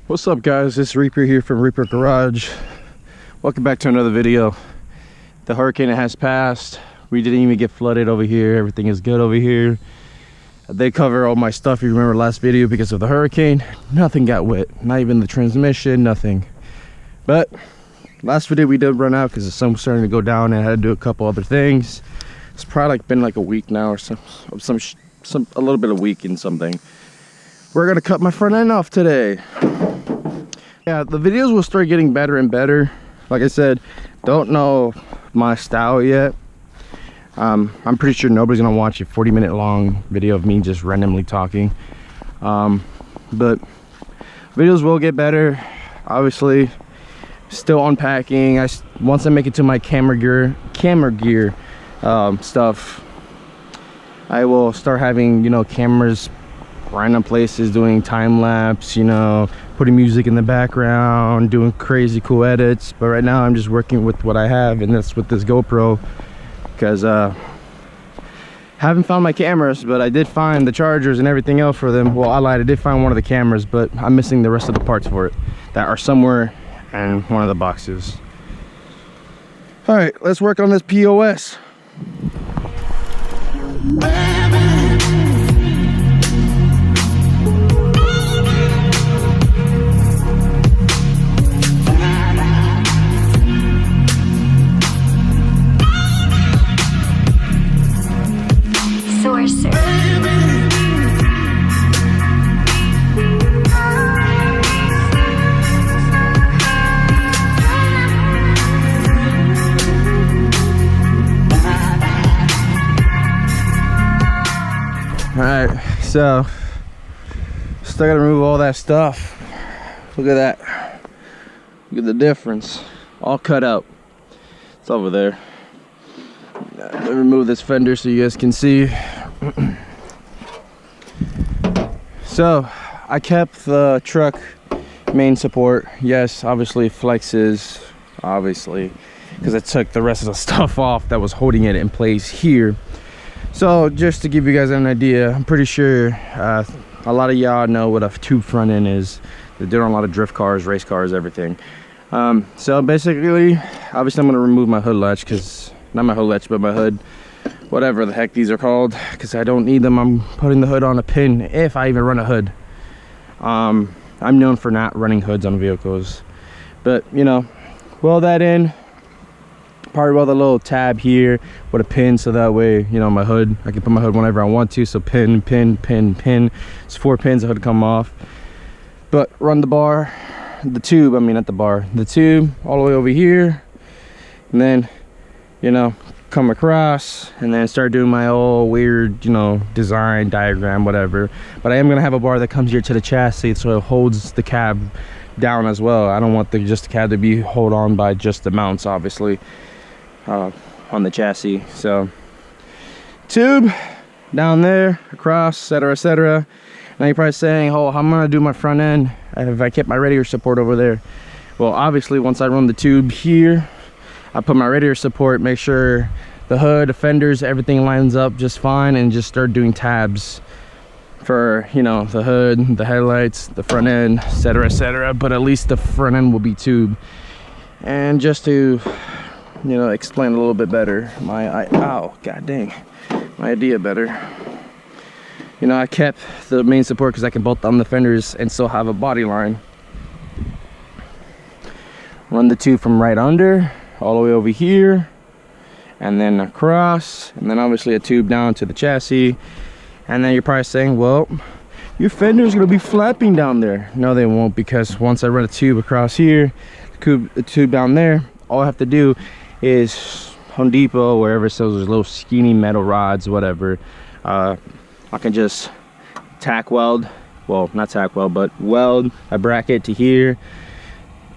What's up, guys? It's Reaper here from Reaper Garage. Welcome back to another video. The hurricane has passed. We didn't even get flooded over here. Everything is good over here. They cover all my stuff. You remember last video, because of the hurricane, nothing got wet, not even the transmission, nothing. But last video we did run out because the sun was starting to go down and I had to do a couple other things. It's probably been like a week now, or a little bit of week and something. We're gonna cut my front end off today. Yeah, the videos will start getting better and better. Like I said, don't know my style yet. I'm pretty sure nobody's gonna watch a 40-minute long video of me just randomly talking. But videos will get better. Obviously, still unpacking. Once I make it to my camera gear stuff, I will start having, you know, cameras random places, doing time lapse, you know, putting music in the background, doing crazy cool edits. But right now I'm just working with what I have, and that's with this GoPro, because haven't found my cameras, but I did find the chargers and everything else for them. Well, I lied, I did find one of the cameras, but I'm missing the rest of the parts for it that are somewhere in one of the boxes. All right, let's work on this POS. Alright, so still gotta remove all that stuff. Look at that. Look at the difference. All cut out. It's over there. Let me remove this fender so you guys can see. So I kept the truck main support. Yes, obviously flexes, obviously, because I took the rest of the stuff off that was holding it in place here. So just to give you guys an idea, I'm pretty sure a lot of y'all know what a tube front end is. They're doing a lot of drift cars, race cars, everything. So basically, obviously I'm going to remove my hood latch, because not my hood latch, but my hood, whatever the heck these are called, because I don't need them. I'm putting the hood on a pin if I even run a hood. I'm known for not running hoods on vehicles, but you know, weld that in. Probably weld a little tab here with a pin, so that way, you know, my hood, I can put my hood whenever I want to. So pin, pin, pin, pin. It's 4 pins, the hood come off. But run the bar, the tube, I mean not the bar, the tube all the way over here, and then, you know, come across and then start doing my old weird, you know, design diagram, whatever. But I am gonna have a bar that comes here to the chassis, so it holds the cab down as well. I don't want just the cab to be held on by just the mounts, obviously, on the chassis. So tube down there, across, etc, etc. Now you're probably saying, oh, how am I gonna do my front end if I kept my radiator support over there? Well, obviously once I run the tube here, I put my radiator support, make sure the hood, the fenders, everything lines up just fine, and just start doing tabs for, you know, the hood, the headlights, the front end, etc, etc. But at least the front end will be tube. And just to, you know, explain a little bit better my idea better, you know, I kept the main support because I can bolt on the fenders and still have a body line. Run the tube from right under all the way over here, and then across, and then obviously a tube down to the chassis. And then you're probably saying, well, your fender's gonna be flapping down there. No, they won't, because once I run a tube across here, the tube down there, all I have to do is Home Depot, wherever it sells those little skinny metal rods, whatever, I can just tack weld, well, not tack weld, but weld a bracket to here,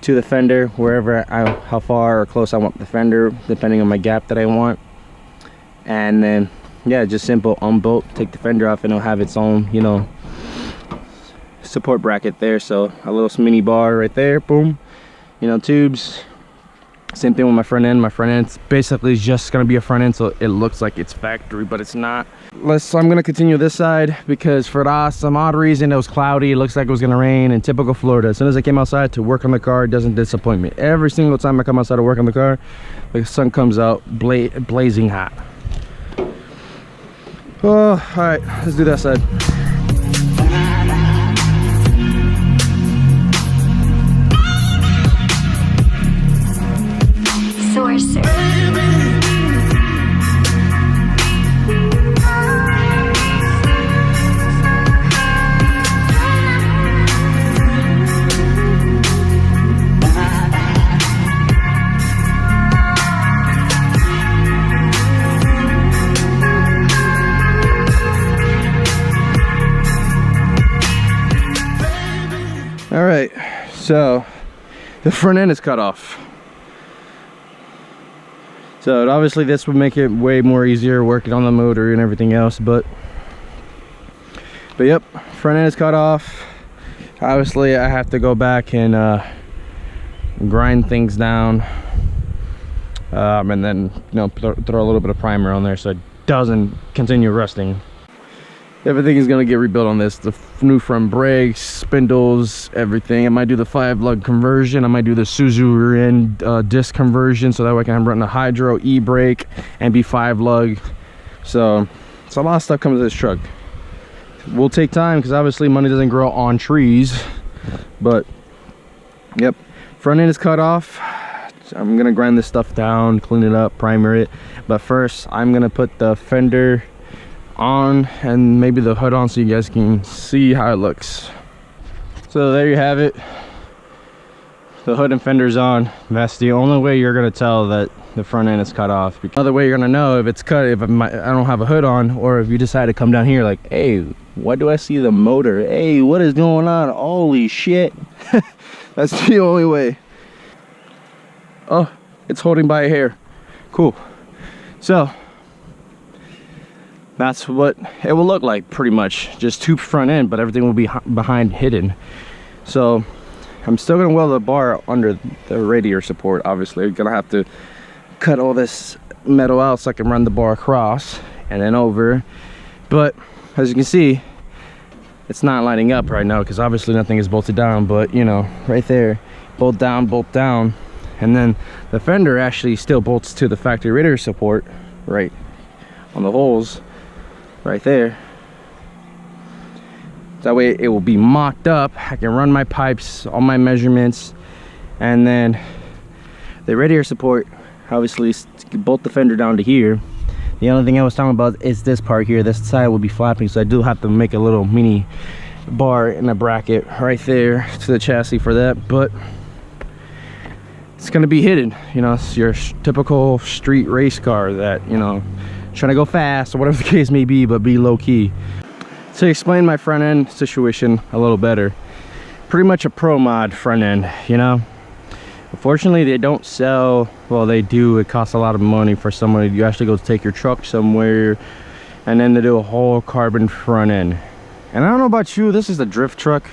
to the fender, wherever how far or close I want the fender, depending on my gap that I want. And then, yeah, just simple unbolt, take the fender off, and it'll have its own, you know, support bracket there. So a little mini bar right there, boom, you know, tubes, Same thing with my front end. My front end's basically just gonna be a front end, so it looks like it's factory, but it's not. I'm gonna continue this side because for some odd reason it was cloudy. It looks like it was gonna rain. In typical Florida, as soon as I came outside to work on the car, it doesn't disappoint me. Every single time I come outside to work on the car, the sun comes out blazing hot. Oh, all right, let's do that side. Sorcerer. All right, so the front end is cut off. So obviously this would make it way more easier working on the motor and everything else, but yep, front end is cut off. Obviously I have to go back and grind things down, and then, you know, throw a little bit of primer on there so it doesn't continue rusting. Everything is going to get rebuilt on this. The new front brakes, spindles, everything. I might do the 5-lug conversion. I might do the Suzu rear end disc conversion, so that way I can run the hydro e-brake and be 5-lug. So a lot of stuff comes to this truck. Will take time because obviously money doesn't grow on trees. But yep, front end is cut off. I'm gonna grind this stuff down, clean it up, primer it. But first I'm gonna put the fender on and maybe the hood on so you guys can see how it looks. So there you have it, the hood and fender's on. That's the only way you're gonna tell that the front end is cut off. Another way you're gonna know if it's cut, if I don't have a hood on, or if you decide to come down here like, hey, what do I see the motor? Hey, what is going on? Holy shit. That's the only way. Oh, it's holding by a hair. Cool. So that's what it will look like, pretty much. Just tube front end, but everything will be behind hidden. So I'm still gonna weld the bar under the radiator support. Obviously I'm gonna have to cut all this metal out so I can run the bar across and then over. But as you can see, it's not lining up right now because obviously nothing is bolted down. But you know, right there, bolt down, and then the fender actually still bolts to the factory radiator support right on the holes right there. That way it will be mocked up. I can run my pipes, all my measurements, and then the radiator support, obviously bolt the fender down to here. The only thing I was talking about is this part here. This side will be flapping, so I do have to make a little mini bar and a bracket right there to the chassis for that. But it's gonna be hidden. You know, it's your typical street race car that, you know, trying to go fast or whatever the case may be, but be low-key. To explain my front end situation a little better, pretty much a pro mod front end, you know. Unfortunately they don't sell, well they do, it costs a lot of money for somebody. You actually go take your truck somewhere and then they do a whole carbon front end. And I don't know about you, this is a drift truck,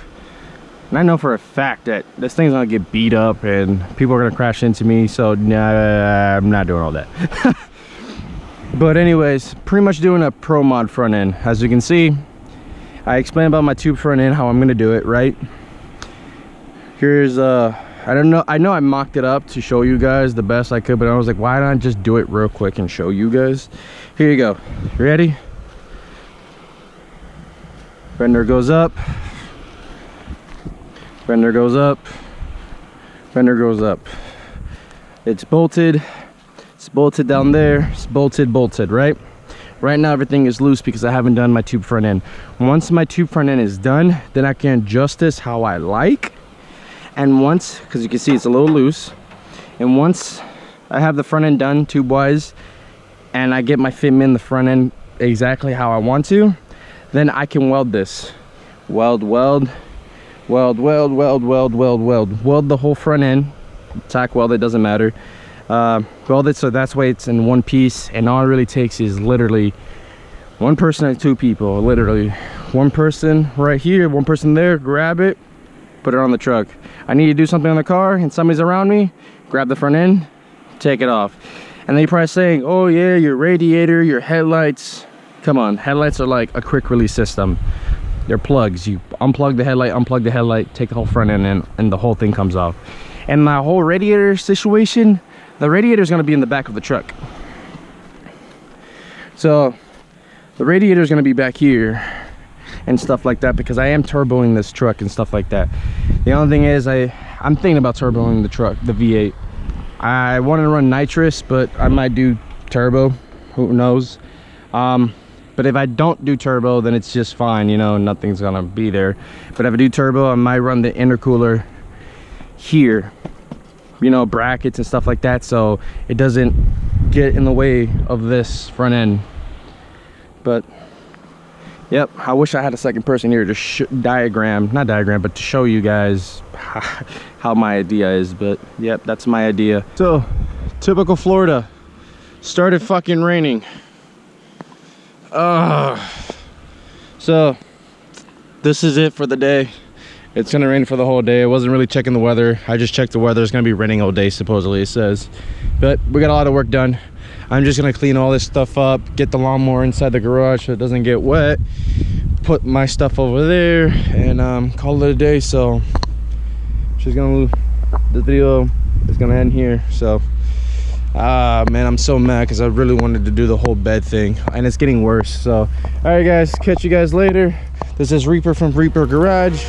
and I know for a fact that this thing's gonna get beat up and people are gonna crash into me, so nah, I'm not doing all that. But anyways, pretty much doing a pro mod front end. As you can see, I explained about my tube front end, how I'm gonna do it, right? Here's I know I mocked it up to show you guys the best I could, but I was like, why not just do it real quick and show you guys? Here you go. Ready? Fender goes up, fender goes up, fender goes up. It's bolted down there, it's bolted, right? Right now everything is loose because I haven't done my tube front end. Once my tube front end is done, then I can adjust this how I like. And once, because you can see it's a little loose, and once I have the front end done tube wise and I get my fitment in the front end exactly how I want to, then I can weld this. Weld the whole front end, tack weld, it doesn't matter. Weld it so that's why it's in one piece, and all it really takes is literally one person and two people. Literally one person right here, one person there, grab it, put it on the truck. I need to do something on the car and somebody's around me, grab the front end, take it off. And they probably saying, oh yeah, your radiator, your headlights. Come on, headlights are like a quick release system. They're plugs. You unplug the headlight, take the whole front end, and the whole thing comes off. And my whole radiator situation, the radiator is going to be in the back of the truck. So the radiator is going to be back here and stuff like that, because I am turboing this truck and stuff like that. The only thing is I'm thinking about turboing the truck, the V8. I want to run nitrous, but I might do turbo, who knows. But if I don't do turbo, then it's just fine, you know, nothing's gonna be there. But if I do turbo, I might run the intercooler here, you know, brackets and stuff like that, so it doesn't get in the way of this front end. But yep, I wish I had a second person here to to show you guys how my idea is. But yep, that's my idea. So typical Florida, started fucking raining. So this is it for the day. It's gonna rain for the whole day. I wasn't really checking the weather. I just checked the weather. It's gonna be raining all day, supposedly, it says. But we got a lot of work done. I'm just gonna clean all this stuff up, get the lawnmower inside the garage so it doesn't get wet, put my stuff over there, and call it a day. So just gonna, the video is gonna end here. So man, I'm so mad because I really wanted to do the whole bed thing, and it's getting worse. So all right guys, catch you guys later. This is Reaper from Reaper Garage.